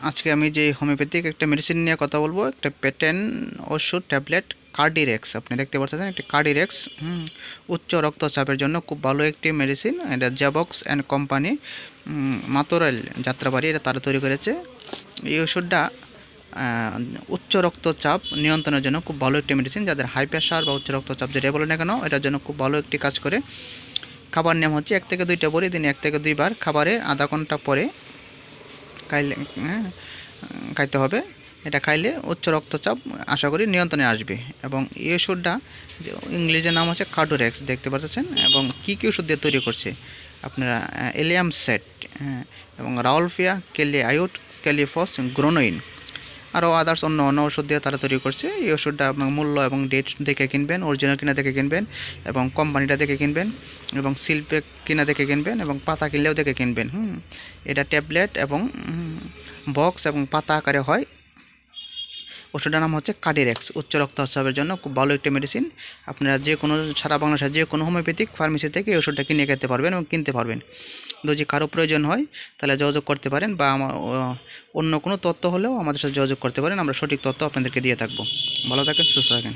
আজকে আমি যে হোমিওপ্যাথিক একটা মেডিসিন নিয়ে কথা বলবো, একটা পেটেন ওষুধ ট্যাবলেট কার্ডিরেক্স। আপনি দেখতে পাচ্ছেন একটি কার্ডিরেক্স উচ্চ রক্তচাপের জন্য খুব ভালো একটি মেডিসিন। এটা জ্যাবক্স অ্যান্ড কোম্পানি মাতোরাল যাত্রাবাড়ি এটা তারা তৈরি করেছে। এই ওষুধটা উচ্চ রক্তচাপ নিয়ন্ত্রণের জন্য খুব ভালো একটি মেডিসিন। যাদের হাই প্রেশার বা উচ্চ রক্তচাপ যেটা বলে না কেন, এটার জন্য খুব ভালো একটি কাজ করে। খাবার নিয়ম হচ্ছে 1 থেকে 2টা বড়ি দিনে 1 থেকে 2 বার খাবারে আধা ঘন্টা পরে খাইলে খাইতে হবে। এটা খাইলে উচ্চ রক্তচাপ আশা করি নিয়ন্ত্রণে আসবে। এবং এই ওষুধটা যে ইংরেজি নাম হচ্ছে কার্ডোরেক্স, দেখতে পাচ্ছেন। এবং কী কী ওষুধ দিয়ে তৈরি করছে আপনারা, এলিয়াম সেট এবং রাউলফিয়া, কেলিআইউট, ক্যালিফস, গ্রোনোইন, আরও আদার্স অন্য অন্য ওষুধ দিয়ে তারা তৈরি করছে। এই ওষুধটা আপনার মূল্য এবং ডেট দেখে কিনবেন, অরিজিনাল কিনা দেখে কিনবেন এবং কোম্পানিটা দেখে কিনবেন এবং শিল্পে কিনা দেখে কিনবেন এবং পাতা কিনলেও দেখে কিনবেন। এটা ট্যাবলেট এবং বক্স এবং পাতা আকারে হয়। ওষুধটার নাম হচ্ছে কার্ডিরেক্স। উচ্চ রক্তচাপের জন্য খুব ভালো একটি মেডিসিন। আপনারা যে কোনো সারা বাংলাদেশের যে কোনো হোমিওপ্যাথিক ফার্মেসি থেকে এই ওষুধটা কিনে খেতে পারবেন এবং কিনতে পারবেন। যদি কারো প্রয়োজন হয় তাহলে যোগাযোগ করতে পারেন, বা অন্য কোনো তথ্য হলেও আমাদের সাথে যোগাযোগ করতে পারেন। আমরা সঠিক তথ্য আপনাদেরকে দিয়ে থাকবো। ভালো থাকেন, সুস্থ থাকেন।